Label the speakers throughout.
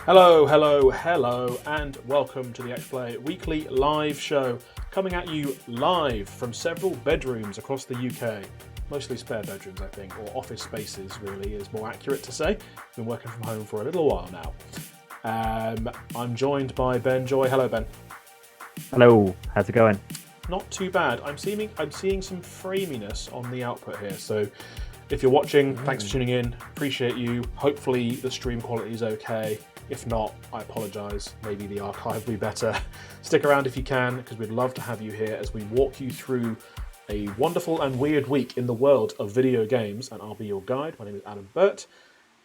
Speaker 1: Hello, hello, hello, and welcome to the Etch weekly live show, coming at you live from several bedrooms across the UK. Mostly spare bedrooms, I think, or office spaces, really, is more accurate to say. Been working from home for a little while now. I'm joined by Ben Joy. Hello, Ben.
Speaker 2: Hello, how's it going?
Speaker 1: Not too bad. I'm seeing some framiness on the output here, so if you're watching, thanks for tuning in. Appreciate you. Hopefully the stream quality is okay. If not, I apologise. Maybe the archive will be better. Stick around if you can, because we'd love to have you here as we walk you through a wonderful and weird week in the world of video games, and I'll be your guide. My name is Adam Burt,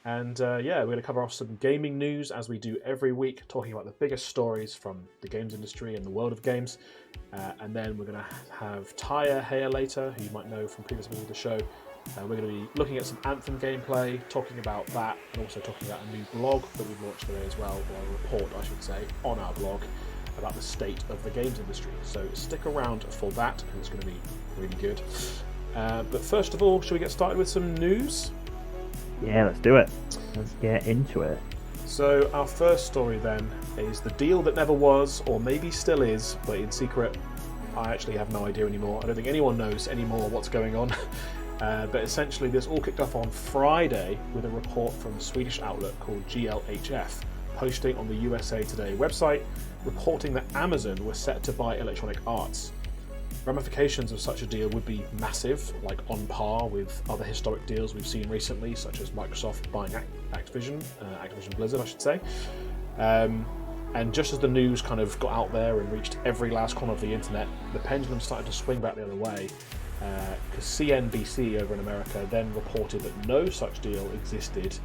Speaker 1: and we're going to cover off some gaming news as we do every week, talking about the biggest stories from the games industry and the world of games. And then we're going to have Tyre here later, who you might know from previous episodes of the show. We're going to be looking at some Anthem gameplay, talking about that, and also talking about a new blog that we've launched today as well, or a report, I should say, on our blog about the state of the games industry. So stick around for that, because it's going to be really good. But first of all, shall we get started with some news?
Speaker 2: Yeah, let's do it. Let's get into it.
Speaker 1: So our first story then is the deal that never was, or maybe still is, but in secret. I actually have no idea anymore. I don't think anyone knows anymore what's going on. But essentially this all kicked off on Friday with a report from a Swedish outlet called GLHF, posting on the USA Today website, reporting that Amazon was set to buy Electronic Arts. Ramifications of such a deal would be massive, like on par with other historic deals we've seen recently, such as Microsoft buying Activision Blizzard, I should say. And just as the news kind of got out there and reached every last corner of the internet, the pendulum started to swing back the other way. Because CNBC over in America then reported that no such deal existed,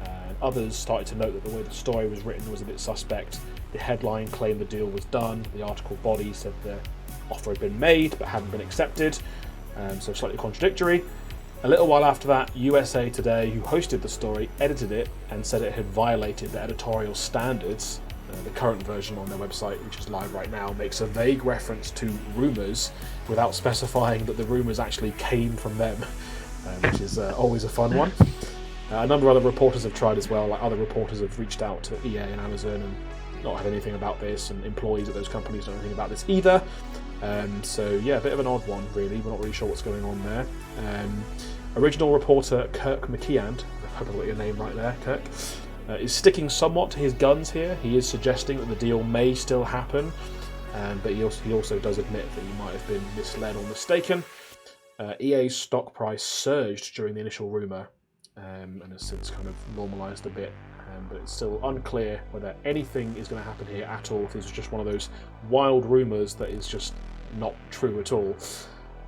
Speaker 1: and others started to note that the way the story was written was a bit suspect. The headline claimed the deal was done, the article body said the offer had been made but hadn't been accepted, so slightly contradictory. A little while after that, USA Today, who hosted the story, edited it and said it had violated the editorial standards. The current version on their website, which is live right now, makes a vague reference to rumours without specifying that the rumours actually came from them, which is always a fun one. A number of other reporters have tried as well, like other reporters have reached out to EA and Amazon and not had anything about this, and employees at those companies don't know anything about this either. So yeah, a bit of an odd one really, we're not really sure what's going on there. Original reporter Kirk McKeand, I hope I got your name right there, Kirk, is sticking somewhat to his guns here. He is suggesting that the deal may still happen, but he also does admit that he might have been misled or mistaken. EA's stock price surged during the initial rumour and has since kind of normalised a bit, but it's still unclear whether anything is going to happen here at all, if this is just one of those wild rumours that is just not true at all.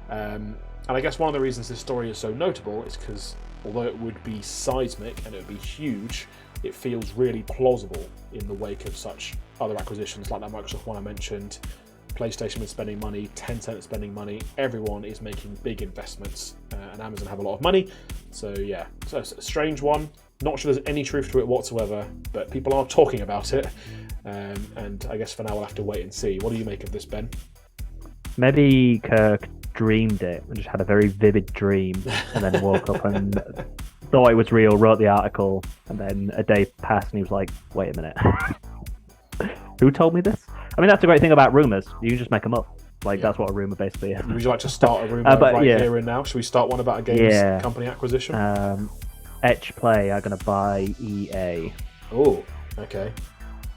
Speaker 1: And I guess one of the reasons this story is so notable is because although it would be seismic and it would be huge, it feels really plausible in the wake of such other acquisitions like that Microsoft one I mentioned. PlayStation is spending money, Tencent is spending money, everyone is making big investments, and Amazon have a lot of money. So yeah, so it's a strange one. Not sure there's any truth to it whatsoever, but people are talking about it, and I guess for now we'll have to wait and see. What do you make of this, Ben?
Speaker 2: Maybe Kirk dreamed it and just had a very vivid dream and then woke up and thought it was real, wrote the article, and then a day passed and he was like, wait a minute. Who told me this? I mean, that's the great thing about rumours. You can just make them up. That's what a rumour basically is.
Speaker 1: Would you like to start a rumour here and now? Should we start one about a games company acquisition?
Speaker 2: Etch Play are going to buy EA.
Speaker 1: Oh, okay.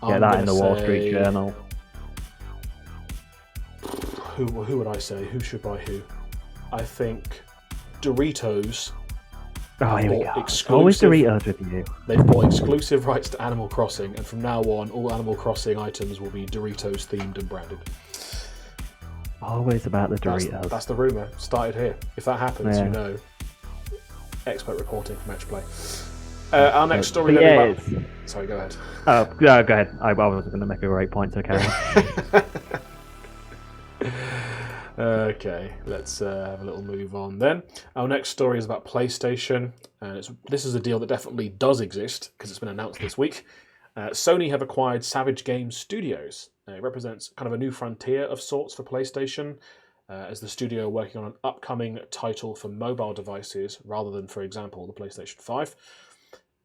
Speaker 2: Get that in the Wall Street Journal.
Speaker 1: Who would I say? Who should buy who? I think Doritos.
Speaker 2: Oh, here we go. Always Doritos with you.
Speaker 1: They've bought exclusive rights to Animal Crossing, and from now on, all Animal Crossing items will be Doritos themed and branded.
Speaker 2: Always about the Doritos.
Speaker 1: That's the rumour. Started here. If that happens, you know. Expert reporting from Etch Play. Our next story. Sorry, go ahead.
Speaker 2: Oh, go ahead. I was going to make a great point, so carry on.
Speaker 1: Okay, let's have a little move on then. Our next story is about PlayStation, and this is a deal that definitely does exist because it's been announced this week. Sony have acquired Savage Games Studios. It represents kind of a new frontier of sorts for PlayStation, as the studio are working on an upcoming title for mobile devices rather than, for example, the PlayStation 5.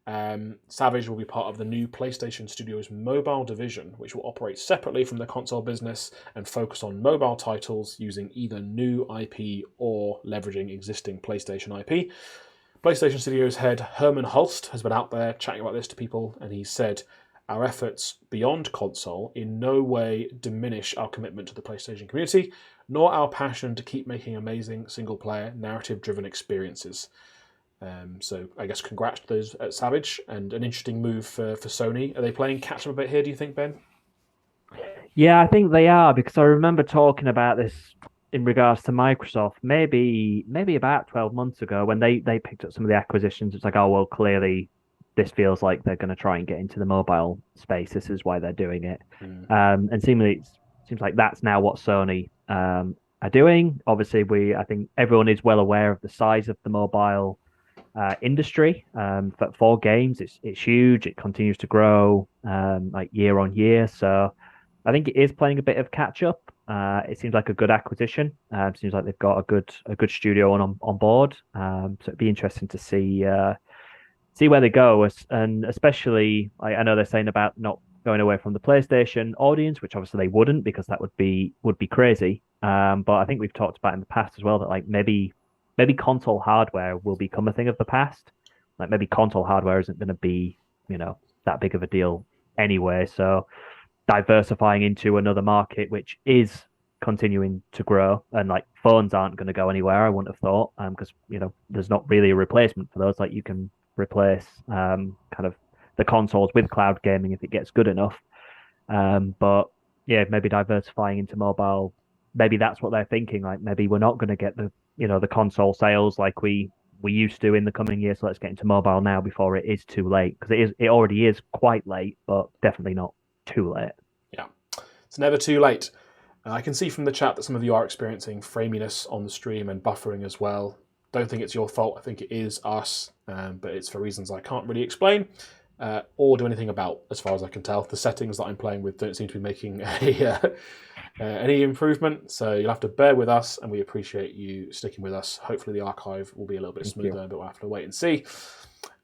Speaker 1: Savage will be part of the new PlayStation Studios mobile division, which will operate separately from the console business and focus on mobile titles using either new IP or leveraging existing PlayStation IP. PlayStation Studios head Herman Hulst has been out there chatting about this to people, and he said, "Our efforts beyond console in no way diminish our commitment to the PlayStation community, nor our passion to keep making amazing single-player, narrative-driven experiences." So I guess congrats to those at Savage, and an interesting move for Sony. Are they playing catch up a bit here, do you think, Ben?
Speaker 2: Yeah, I think they are because I remember talking about this in regards to Microsoft maybe about 12 months ago when they picked up some of the acquisitions. It's like, oh well, clearly this feels like they're going to try and get into the mobile space. This is why they're doing it. And seemingly it seems like that's now what Sony are doing. Obviously, I think everyone is well aware of the size of the mobile industry for games. It's huge. It continues to grow like year on year. So I think it is playing a bit of catch up. It seems like a good acquisition. Seems like they've got a good studio on board. So it'd be interesting to see where they go, and especially I know they're saying about not going away from the PlayStation audience, which obviously they wouldn't because that would be crazy. But I think we've talked about in the past as well that like maybe console hardware will become a thing of the past. Like maybe console hardware isn't going to be that big of a deal anyway. So diversifying into another market which is continuing to grow, and like phones aren't going to go anywhere, I wouldn't have thought, because there's not really a replacement for those. Like you can replace kind of the consoles with cloud gaming if it gets good enough. But yeah, maybe diversifying into mobile, maybe that's what they're thinking. Like maybe we're not going to get the console sales like we used to in the coming years. So let's get into mobile now before it is too late, because it already is quite late, but definitely not too late.
Speaker 1: Yeah, it's never too late. I can see from the chat that some of you are experiencing framiness on the stream and buffering as well. Don't think it's your fault. I think it is us, but it's for reasons I can't really explain or do anything about, as far as I can tell. The settings that I'm playing with don't seem to be making any improvement, so you'll have to bear with us, and we appreciate you sticking with us. Hopefully the archive will be a little bit smoother, but we'll have to wait and see.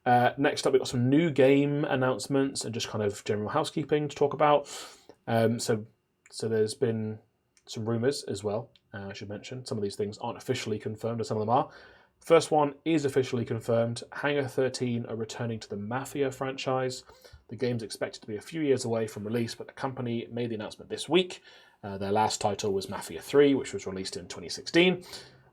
Speaker 1: Next up, we've got some new game announcements and just kind of general housekeeping to talk about. So there's been some rumours as well, I should mention. Some of these things aren't officially confirmed, and some of them are. First one is officially confirmed. Hangar 13 are returning to the Mafia franchise. The game's expected to be a few years away from release, but the company made the announcement this week. Their last title was Mafia 3, which was released in 2016.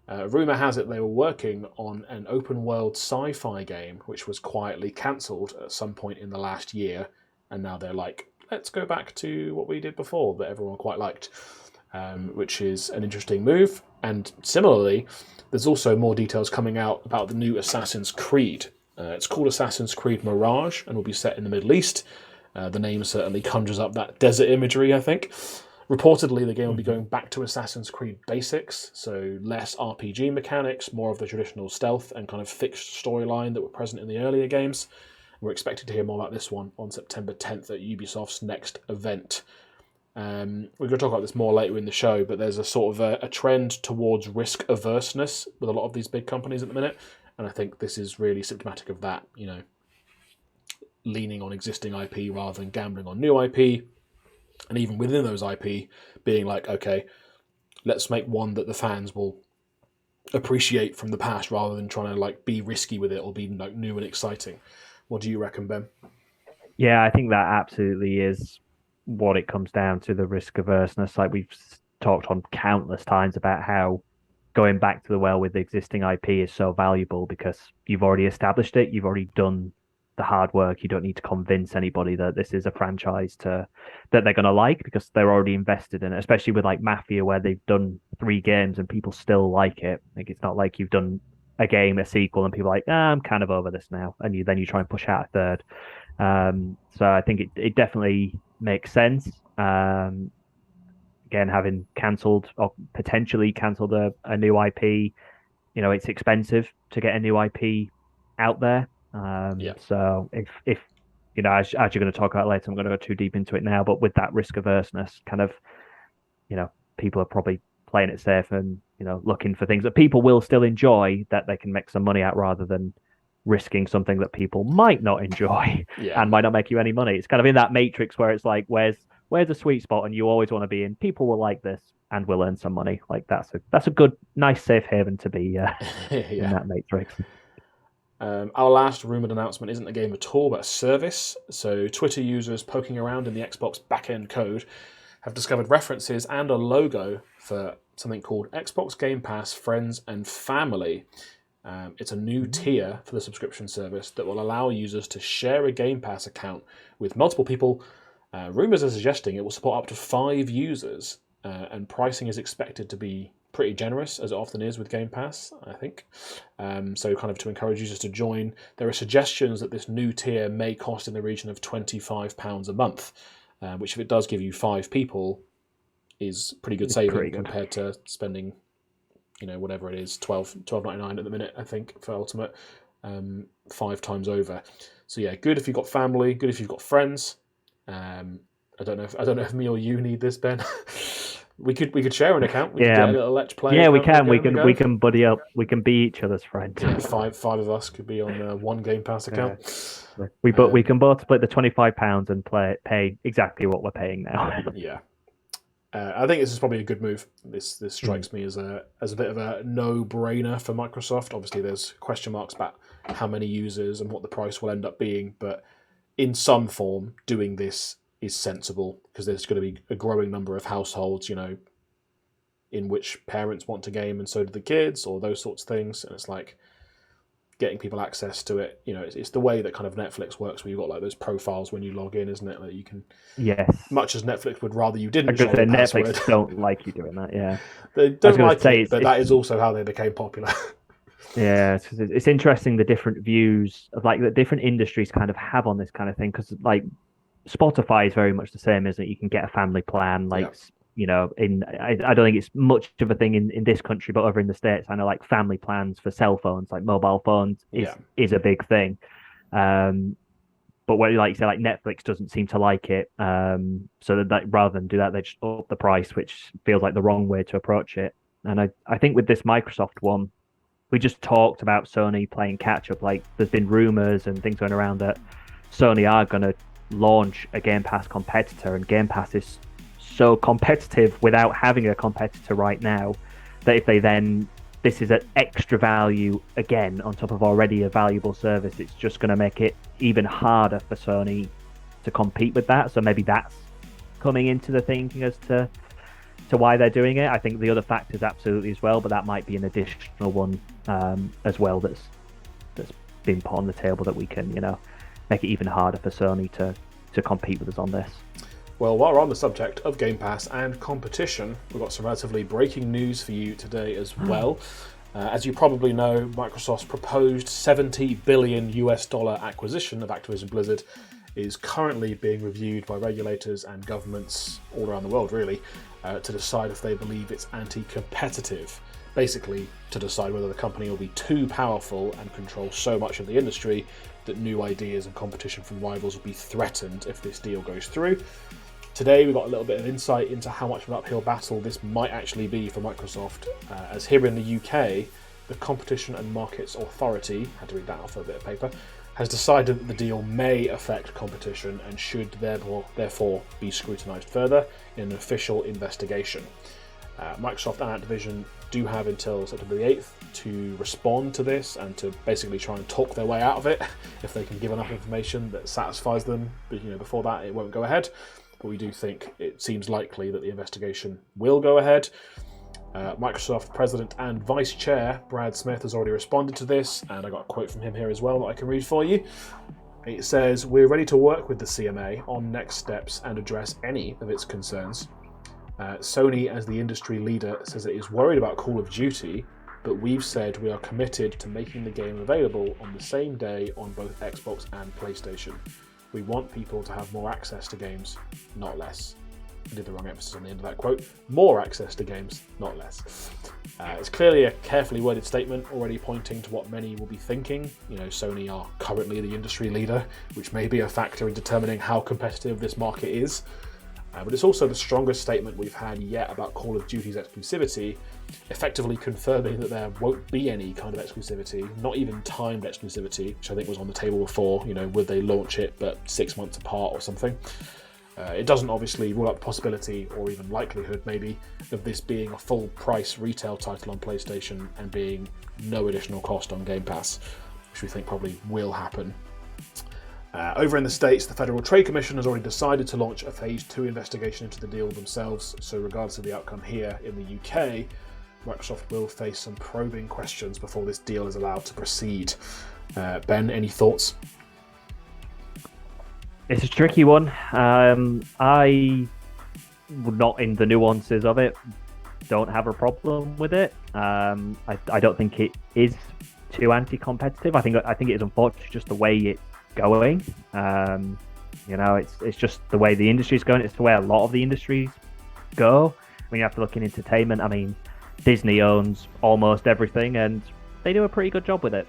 Speaker 1: Rumour has it they were working on an open-world sci-fi game, which was quietly cancelled at some point in the last year, and now they're like, let's go back to what we did before that everyone quite liked, which is an interesting move. And similarly, there's also more details coming out about the new Assassin's Creed. It's called Assassin's Creed Mirage and will be set in the Middle East. The name certainly conjures up that desert imagery, I think. Reportedly, the game will be going back to Assassin's Creed basics, so less RPG mechanics, more of the traditional stealth and kind of fixed storyline that were present in the earlier games. We're expected to hear more about this one on September 10th at Ubisoft's next event. We're going to talk about this more later in the show, but there's a sort of a trend towards risk averseness with a lot of these big companies at the minute, and I think this is really symptomatic of that, leaning on existing IP rather than gambling on new IP, and even within those IP being like, okay, let's make one that the fans will appreciate from the past rather than trying to like be risky with it or be like new and exciting. What do you reckon, Ben?
Speaker 2: Yeah, I think that absolutely is what it comes down to, the risk averseness. Like we've talked on countless times about how going back to the well with the existing IP is so valuable because you've already established it, you've already done the hard work. You don't need to convince anybody that this is a franchise that they're going to like because they're already invested in it, especially with like Mafia where they've done 3 games and people still like it. Like it's not like you've done a game, a sequel, and people are like, I'm kind of over this now, and then you try and push out a third. So I think it definitely makes sense. Again, having cancelled or potentially cancelled a new IP, it's expensive to get a new IP out there. So if as you're going to talk about later, I'm going to go too deep into it now, but with that risk averseness, kind of, people are probably playing it safe and looking for things that people will still enjoy that they can make some money at rather than risking something that people might not enjoy
Speaker 1: Yeah.
Speaker 2: and might not make you any money. It's kind of in that matrix where it's like, where's the sweet spot, and you always want to be in. People will like this and will earn some money. Like that's a good, nice, safe haven to be in that matrix.
Speaker 1: Our last rumoured announcement isn't a game at all, but a service. So Twitter users poking around in the Xbox backend code have discovered references and a logo for something called Xbox Game Pass Friends and Family. It's a new tier for the subscription service that will allow users to share a Game Pass account with multiple people. Rumours are suggesting it will support up to 5 users, and pricing is expected to be pretty generous, as it often is with Game Pass, I think. So kind of to encourage users to join. There are suggestions that this new tier may cost in the region of £25 a month, which if it does give you 5 people is pretty good saving compared to spending, whatever it is, $12.99 at the minute, I think, for Ultimate, 5 times over. So yeah, good if you've got family, good if you've got friends. I don't know if me or you need this, Ben. We could share an account. We could get a little Etch play.
Speaker 2: Yeah, we can. We can buddy up. We can be each other's friends.
Speaker 1: Yeah, five of us could be on one Game Pass account.
Speaker 2: We can both split the £25 and pay exactly what we're paying now.
Speaker 1: Yeah. I think this is probably a good move. This strikes me as a bit of a no-brainer for Microsoft. Obviously, there's question marks about how many users and what the price will end up being, but in some form, doing this is sensible because there's going to be a growing number of households, in which parents want to game and so do the kids, or those sorts of things. And it's like getting people access to it. It's the way that kind of Netflix works, where you've got like those profiles when you log in, isn't it? That you can.
Speaker 2: Yes.
Speaker 1: Much as Netflix would rather you didn't.
Speaker 2: Netflix don't like you doing that. Yeah.
Speaker 1: They don't like it, but that is also how they became popular.
Speaker 2: Yeah, it's interesting the different views of like the different industries kind of have on this kind of thing, because like Spotify is very much the same, isn't it? You can get a family plan, I don't think it's much of a thing in this country, but over in the States, I know like family plans for cell phones, like mobile phones, is a big thing. But what like you say, like Netflix doesn't seem to like it. So that rather than do that, they just up the price, which feels like the wrong way to approach it. And I think with this Microsoft one, we just talked about Sony playing catch up. Like there's been rumors and things going around that Sony are going to launch a Game Pass competitor, and Game Pass is so competitive without having a competitor right now that if they then, this is an extra value again on top of already a valuable service, it's just going to make it even harder for Sony to compete with that. So maybe that's coming into the thinking as to why they're doing it. I think the other factors absolutely as well, but that might be an additional one as well that's been put on the table that we can make it even harder for Sony to compete with us on this.
Speaker 1: Well, while we're on the subject of Game Pass and competition, we've got some relatively breaking news for you today as well. As you probably know, Microsoft's proposed $70 billion acquisition of Activision Blizzard is currently being reviewed by regulators and governments all around the world, really, to decide if they believe it's anti-competitive. Basically, to decide whether the company will be too powerful and control so much of the industry that new ideas and competition from rivals will be threatened if this deal goes through. Today, we've got a little bit of insight into how much of an uphill battle this might actually be for Microsoft, as here in the UK, the Competition and Markets Authority, had to read that off a bit of paper, has decided that the deal may affect competition and should therefore be scrutinised further in an official investigation. Microsoft and Activision do have until September the 8th to respond to this and to basically try and talk their way out of it if they can give enough information that satisfies them. But before that, it won't go ahead. But we do think it seems likely that the investigation will go ahead. Microsoft President and Vice Chair Brad Smith has already responded to this, and I got a quote from him here as well that I can read for you. It says, "We're ready to work with the CMA on next steps and address any of its concerns. Sony, as the industry leader, says it is worried about Call of Duty, but we've said we are committed to making the game available on the same day on both Xbox and PlayStation. We want people to have more access to games, not less." I did the wrong emphasis on the end of that quote. More access to games, not less. It's clearly a carefully worded statement, already pointing to what many will be thinking. Sony are currently the industry leader, which may be a factor in determining how competitive this market is. But it's also the strongest statement we've had yet about Call of Duty's exclusivity, effectively confirming that there won't be any kind of exclusivity, not even timed exclusivity, which I think was on the table before. Would they launch it but 6 months apart or something? It doesn't obviously rule out the possibility, or even likelihood maybe, of this being a full price retail title on PlayStation and being no additional cost on Game Pass, which we think probably will happen. Over in the States, the Federal Trade Commission has already decided to launch a Phase 2 investigation into the deal themselves, so regardless of the outcome here in the UK, Microsoft will face some probing questions before this deal is allowed to proceed. Ben, any thoughts?
Speaker 2: It's a tricky one. I, not in the nuances of it, don't have a problem with it. I don't think it is too anti-competitive. I think it is unfortunate just the way it's going. It's just the way the industry's going. It's the way a lot of the industries go. You have to look in entertainment. Disney owns almost everything, and they do a pretty good job with it.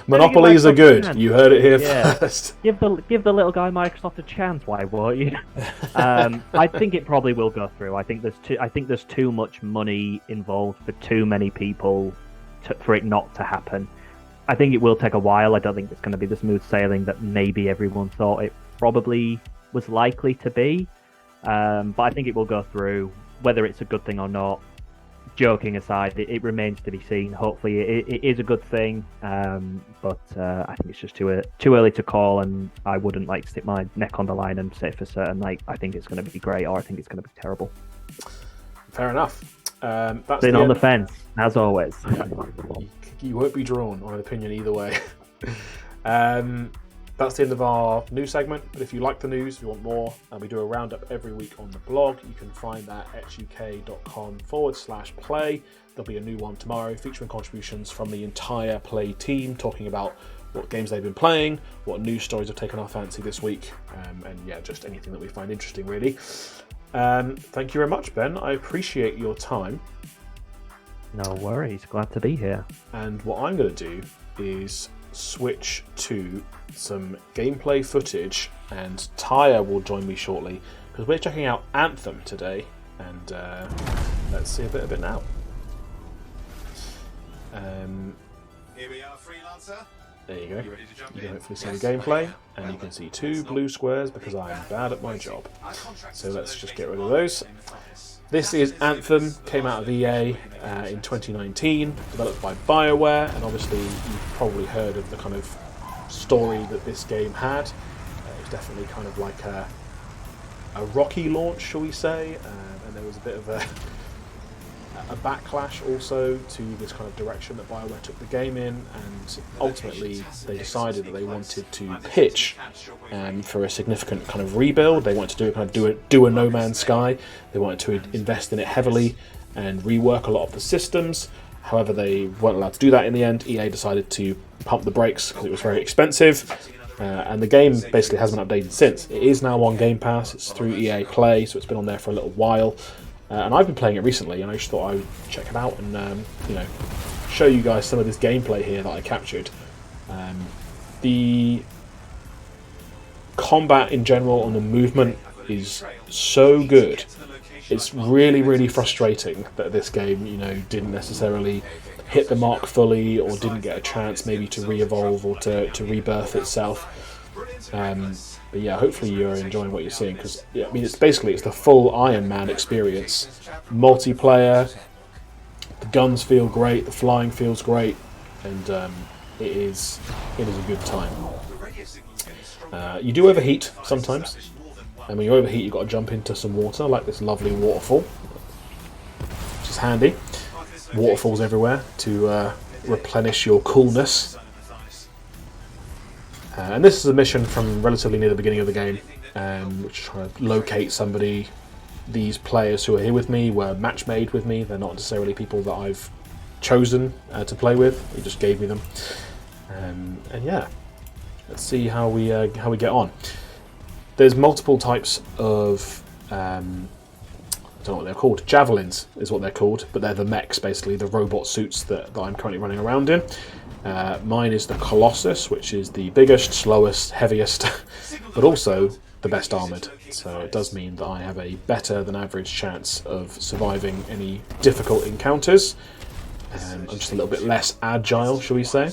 Speaker 1: Monopolies are good. You heard it here first.
Speaker 2: Give the little guy Microsoft a chance. Why won't you? I think it probably will go through. I think there's too much money involved for too many people for it not to happen. I think it will take a while. I don't think it's going to be the smooth sailing that maybe everyone thought it probably was likely to be. But I think it will go through. Whether it's a good thing or not, joking aside, it remains to be seen. Hopefully it is a good thing, but I think it's just too early to call, and I wouldn't like stick my neck on the line and say for certain I think it's going to be great or I think it's going to be terrible.
Speaker 1: Fair enough. That's
Speaker 2: been on the fence, as always.
Speaker 1: You won't be drawn on an opinion either way. That's the end of our news segment, but if you like the news, if you want more, we do a roundup every week on the blog. You can find that at etchuk.com/play. There'll be a new one tomorrow featuring contributions from the entire Play team, talking about what games they've been playing, what news stories have taken our fancy this week, and just anything that we find interesting, really. Thank you very much, Ben. I appreciate your time.
Speaker 2: No worries. Glad to be here.
Speaker 1: And what I'm going to do is switch to some gameplay footage, and Tyre will join me shortly because we're checking out Anthem today, and let's see a bit of it now.
Speaker 3: Here we are, freelancer.
Speaker 1: There you go. You can hopefully see the gameplay, and you can see 2 blue squares because I'm bad at my job. So let's just get rid of those. This is Anthem, came out of EA in 2019, developed by BioWare, and obviously you've probably heard of the kind of story that this game had. It was definitely kind of like a rocky launch, shall we say, and there was a bit of a backlash also to this kind of direction that BioWare took the game in, and ultimately they decided that they wanted to pitch for a significant kind of rebuild. They wanted to do a No Man's Sky. They wanted to invest in it heavily and rework a lot of the systems. However, they weren't allowed to do that in the end. EA decided to pump the brakes because it was very expensive, and the game basically hasn't been updated since. It is now on Game Pass. It's through EA Play, so it's been on there for a little while. And I've been playing it recently, and I just thought I would check it out and show you guys some of this gameplay here that I captured. The combat in general and the movement is so good. It's really, really frustrating that this game, didn't necessarily hit the mark fully, or didn't get a chance maybe to re-evolve or to rebirth itself. But yeah, hopefully you're enjoying what you're seeing, because it's the full Iron Man experience. Multiplayer, the guns feel great, the flying feels great, and it is a good time. You do overheat sometimes, and when you overheat, you've got to jump into some water, like this lovely waterfall, which is handy. Waterfalls everywhere to replenish your coolness. And this is a mission from relatively near the beginning of the game, which is trying to locate somebody. These players who are here with me were match made with me. They're not necessarily people that I've chosen to play with. They just gave me them. And yeah, let's see how we get on. There's multiple types of I don't know what they're called. Javelins is what they're called, but they're the mechs, basically the robot suits that I'm currently running around in. Mine is the Colossus, which is the biggest, slowest, heaviest, but also the best armoured, so it does mean that I have a better than average chance of surviving any difficult encounters. I'm just a little bit less agile, shall we say.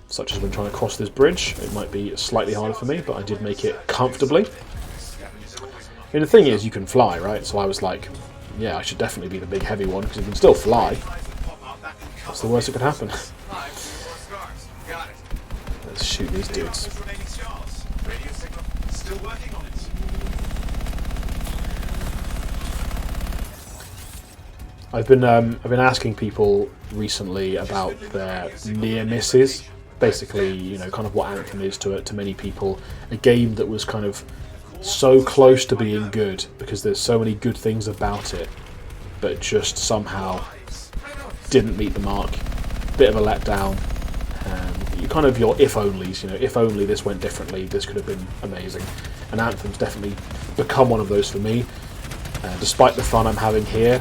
Speaker 1: Such as when trying to cross this bridge. It might be slightly harder for me, but I did make it comfortably. And the thing is, you can fly, right? So I was like, yeah, I should definitely be the big heavy one, because you can still fly. What's the worst that could happen? Let's shoot these dudes. I've been asking people recently about their near misses. Basically, you know, kind of what Anthem is to many people. A game that was kind of so close to being good because there's so many good things about it, but just somehow didn't meet the mark. Bit of a letdown. You kind of your if-onlys, you know, if only this went differently, this could have been amazing. And Anthem's definitely become one of those for me. Despite the fun I'm having here,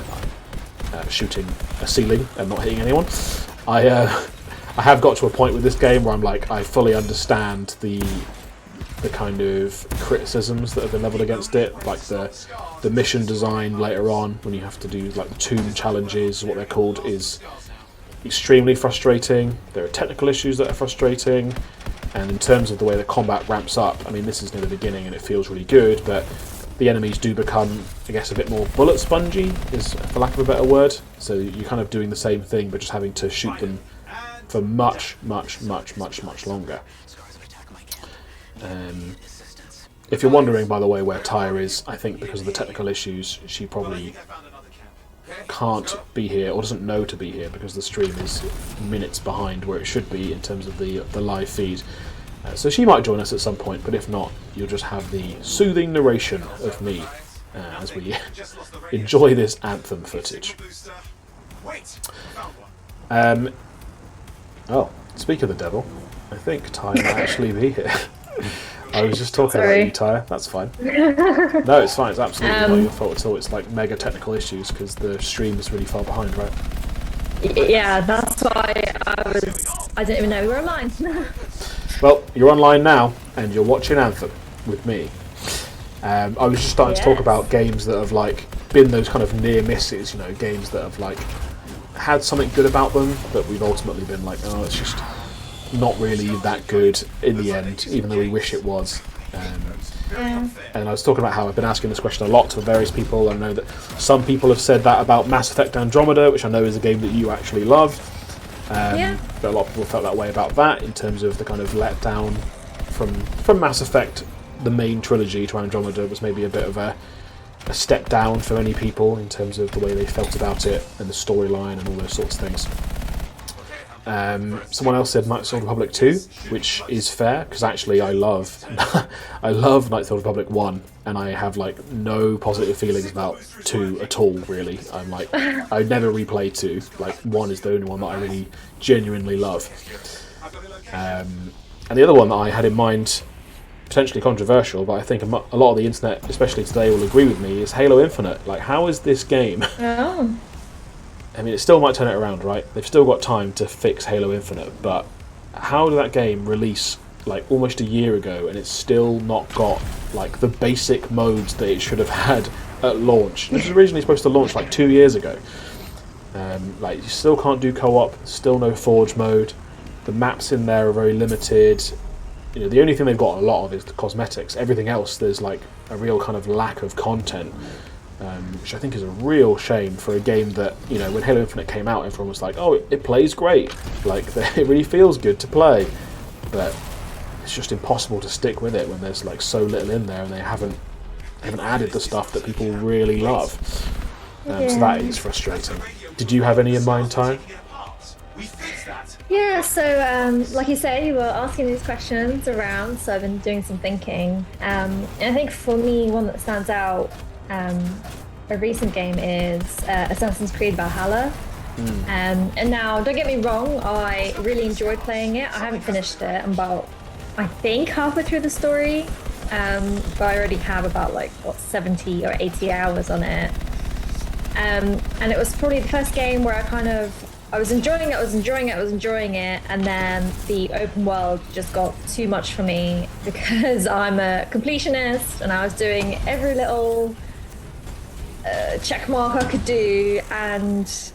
Speaker 1: shooting a ceiling and not hitting anyone, I have got to a point with this game where I'm like, I fully understand the kind of criticisms that have been levelled against it, like the mission design later on when you have to do like the tomb challenges, what they're called, is extremely frustrating. There are technical issues that are frustrating, and in terms of the way the combat ramps up, I mean, this is near the beginning and it feels really good, but the enemies do become, I guess, a bit more bullet spongy, is for lack of a better word. So you're kind of doing the same thing, but just having to shoot them for much longer. If you're wondering, by the way, where Tyre is, I think because of the technical issues, she probably can't be here or doesn't know to be here because the stream is minutes behind where it should be in terms of the live feed. So she might join us at some point, but if not, you'll just have the soothing narration of me as we enjoy this Anthem footage. Oh, speak of the devil, I think Ty might actually be here. I was just talking about you, Ty. That's fine. No, it's fine. It's absolutely not your fault at all. It's like mega technical issues because the stream is really far behind, right?
Speaker 4: Yeah, that's why I didn't even know we were online.
Speaker 1: Well, you're online now, and you're watching Anthem with me. I was just starting to talk about games that have like been those kind of near misses, you know, games that have like had something good about them, but we've ultimately been like, oh, it's just not really that good in the end, even though we wish it was. And I was talking about how I've been asking this question a lot to various people. I know that some people have said that about Mass Effect Andromeda, which I know is a game that you actually love. But a lot of people felt that way about that in terms of the kind of letdown from Mass Effect. The main trilogy to Andromeda was maybe a bit of a step down for many people in terms of the way they felt about it and the storyline and all those sorts of things. Someone else said Knights of the Republic 2, which is fair because actually I love Knights of the Republic 1, and I have like no positive feelings about 2 at all, really. I'm like, I never replay 2. Like 1 is the only one that I really genuinely love. And the other one that I had in mind, potentially controversial, but I think a lot of the internet, especially today, will agree with me, is Halo Infinite. Like, how is this game?
Speaker 4: Oh.
Speaker 1: I mean, it still might turn it around, right? They've still got time to fix Halo Infinite, but how did that game release like almost a year ago and it's still not got like the basic modes that it should have had at launch? This was originally supposed to launch like 2 years ago. Like, you still can't do co-op, still no Forge mode. The maps in there are very limited. You know, the only thing they've got a lot of is the cosmetics. Everything else, there's like a real kind of lack of content. Which I think is a real shame for a game that, you know, when Halo Infinite came out, everyone was like, oh, it plays great, like, it really feels good to play, but it's just impossible to stick with it when there's like so little in there and they haven't added the stuff that people really love. So that is frustrating. Did you have any in mind, Ty?
Speaker 4: Yeah, so like you say, you were asking these questions around, so I've been doing some thinking. And I think for me, one that stands out, a recent game is Assassin's Creed Valhalla. And now, don't get me wrong, I really enjoyed playing it. I haven't finished it. I'm about, I think, halfway through the story. But I already have about 70 or 80 hours on it. And it was probably the first game where I I was enjoying it, and then the open world just got too much for me because I'm a completionist, and I was doing every little check mark I could do, and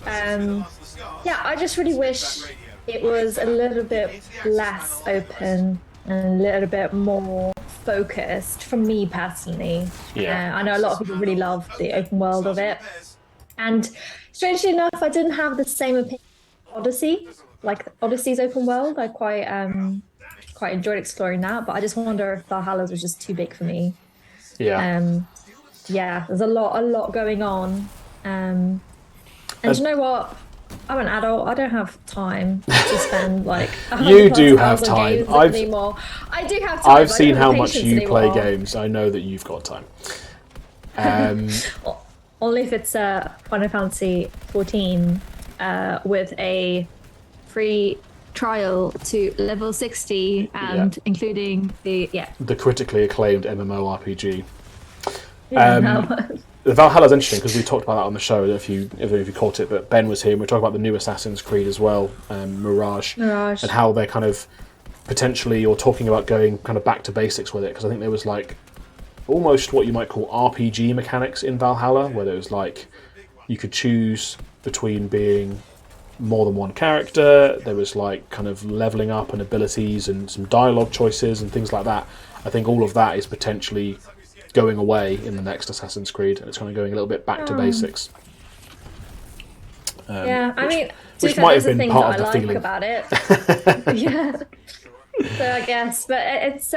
Speaker 4: yeah, I just really wish it was a little bit less open and a little bit more focused for me personally.
Speaker 1: Yeah.
Speaker 4: I know a lot of people really love the open world of it, and strangely enough, I didn't have the same opinion of Odyssey. Like Odyssey's open world, I quite enjoyed exploring that, but I just wonder if Valhalla's was just too big for me.
Speaker 1: Yeah.
Speaker 4: Yeah, there's a lot going on, and you know what? I'm an adult. I don't have time to spend like.
Speaker 1: You do have time.
Speaker 4: Anymore. I do have time.
Speaker 1: I've seen how much you play games. I know that you've got time.
Speaker 4: Only if it's Final Fantasy 14 with a free trial to level 60 and including the
Speaker 1: critically acclaimed MMORPG.
Speaker 4: No.
Speaker 1: Valhalla's interesting because we talked about that on the show. If you caught it, but Ben was here. and we talked about the new Assassin's Creed as well, Mirage, and how they're kind of potentially or talking about going kind of back to basics with it. Because I think there was like almost what you might call RPG mechanics in Valhalla, where there was like you could choose between being more than one character. There was like kind of leveling up and abilities and some dialogue choices and things like that. I think all of that is potentially going away in the next Assassin's Creed, and it's kind of going a little bit back to basics.
Speaker 4: Which
Speaker 1: might have been part of the
Speaker 4: like
Speaker 1: feeling
Speaker 4: about it. Yeah. So I guess, but it's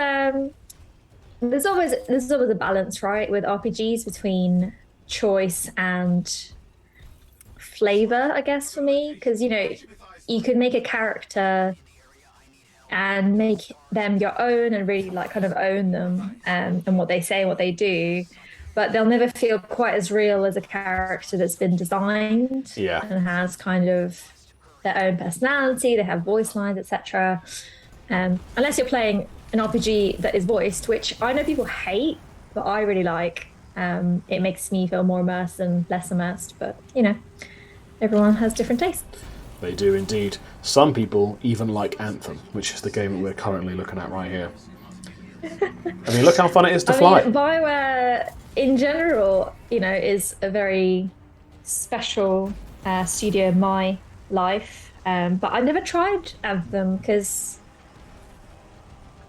Speaker 4: there's always a balance, right, with RPGs between choice and flavor, I guess, for me, because you could make a character and make them your own and really like kind of own them and what they say and what they do, but they'll never feel quite as real as a character that's been designed and has kind of their own personality, they have voice lines, etc. Unless you're playing an RPG that is voiced, which I know people hate, but I really like. It makes me feel more immersed and less immersed, but everyone has different tastes.
Speaker 1: They do indeed. Some people even like Anthem, which is the game that we're currently looking at right here. I mean, look how fun it is to fly.
Speaker 4: BioWare, in general, is a very special studio in my life. But I never tried Anthem because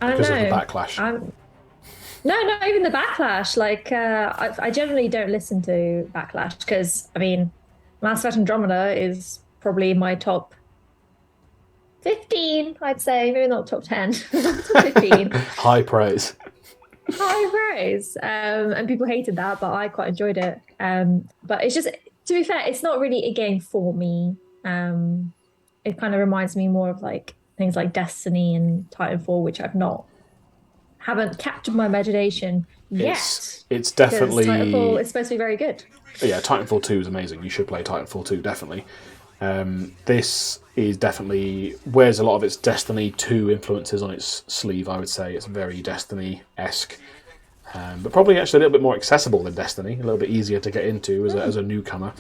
Speaker 4: I don't know.
Speaker 1: Because of the backlash.
Speaker 4: No, not even the backlash. Like, I generally don't listen to backlash because, I mean, Mass Effect Andromeda is probably my top 15, I'd say, maybe not top 10, 15.
Speaker 1: High praise.
Speaker 4: High praise. And people hated that, but I quite enjoyed it. But it's just, to be fair, it's not really a game for me. It kind of reminds me more of like things like Destiny and Titanfall, which haven't captured my imagination yet.
Speaker 1: It's definitely...
Speaker 4: Titanfall is supposed to be very good.
Speaker 1: Yeah, Titanfall 2 is amazing. You should play Titanfall 2, definitely. This is definitely wears a lot of its Destiny 2 influences on its sleeve, I would say. It's very Destiny-esque. But probably actually a little bit more accessible than Destiny, a little bit easier to get into as a newcomer.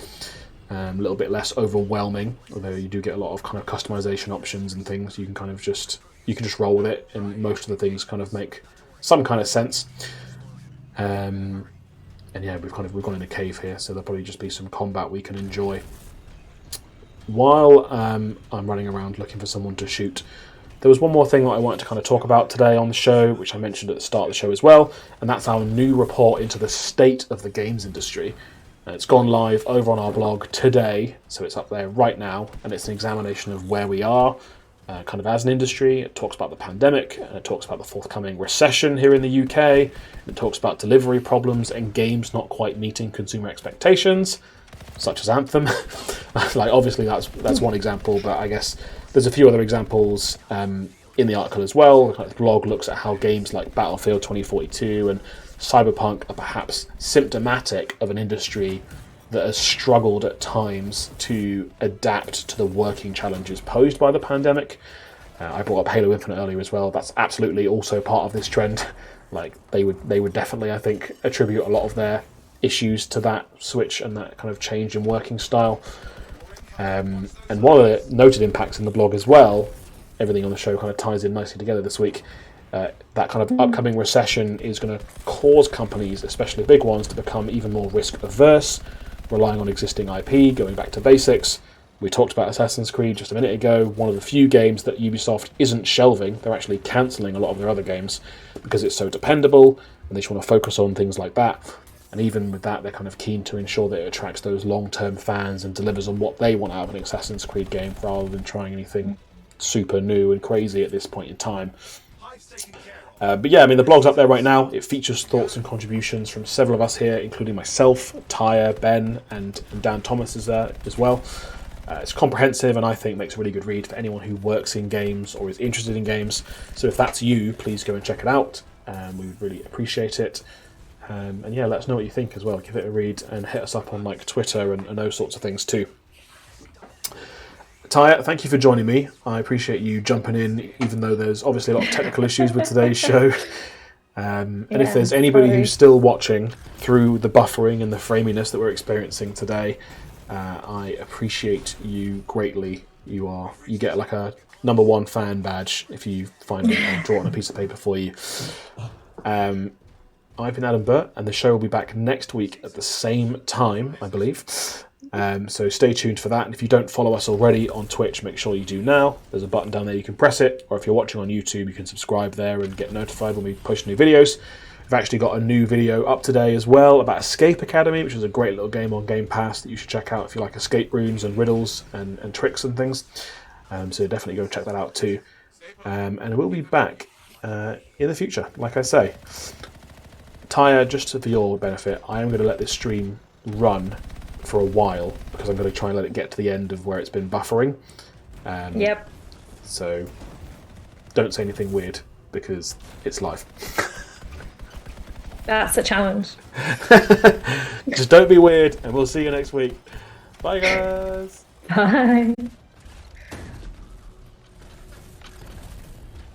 Speaker 1: A little bit less overwhelming, although you do get a lot of kind of customization options and things. You can just roll with it, and most of the things kind of make some kind of sense. And yeah, we've gone in a cave here, so there'll probably just be some combat we can enjoy. While I'm running around looking for someone to shoot, there was one more thing that I wanted to kind of talk about today on the show, which I mentioned at the start of the show as well, and that's our new report into the state of the games industry. It's gone live over on our blog today, so it's up there right now, and it's an examination of where we are kind of as an industry. It talks about the pandemic, and it talks about the forthcoming recession here in the UK, and it talks about delivery problems and games not quite meeting consumer expectations, such as Anthem. Like, obviously that's one example, but I guess there's a few other examples in the article as well. Like, the blog looks at how games like Battlefield 2042 and Cyberpunk are perhaps symptomatic of an industry that has struggled at times to adapt to the working challenges posed by the pandemic. I brought up Halo Infinite earlier as well. That's absolutely also part of this trend. Like, they would definitely, I think, attribute a lot of their issues to that switch and that kind of change in working style. And one of the noted impacts in the blog as well, everything on the show kind of ties in nicely together this week. That kind of upcoming recession is going to cause companies, especially big ones, to become even more risk averse, relying on existing IP, going back to basics. We talked about Assassin's Creed just a minute ago, one of the few games that Ubisoft isn't shelving. They're actually cancelling a lot of their other games because it's so dependable, and they just want to focus on things like that. And even with that, they're kind of keen to ensure that it attracts those long-term fans and delivers on what they want out of an Assassin's Creed game, rather than trying anything super new and crazy at this point in time. But yeah, I mean, the blog's up there right now. It features thoughts and contributions from several of us here, including myself, Tyre, Ben, and Dan Thomas is there as well. It's comprehensive and I think makes a really good read for anyone who works in games or is interested in games. So if that's you, please go and check it out. We would really appreciate it. And yeah, let us know what you think as well. Give it a read and hit us up on like Twitter and those sorts of things too. Tyre, thank you for joining me. I appreciate you jumping in, even though there's obviously a lot of technical issues with today's show. And if there's anybody who's still watching through the buffering and the framiness that we're experiencing today, I appreciate you greatly. You get like a #1 fan badge if you find it and draw it on a piece of paper for you. I've been Adam Burt, and the show will be back next week at the same time, I believe. So stay tuned for that. And if you don't follow us already on Twitch, make sure you do now. There's a button down there, you can press it. Or if you're watching on YouTube, you can subscribe there and get notified when we post new videos. We've actually got a new video up today as well about Escape Academy, which is a great little game on Game Pass that you should check out if you like escape rooms and riddles and tricks and things. So definitely go check that out too. And we'll be back in the future, like I say. Tyre, just for your benefit, I am going to let this stream run for a while because I'm going to try and let it get to the end of where it's been buffering.
Speaker 4: Yep.
Speaker 1: So don't say anything weird because it's live.
Speaker 4: That's a challenge.
Speaker 1: Just don't be weird, and we'll see you next week. Bye, guys.
Speaker 4: Bye.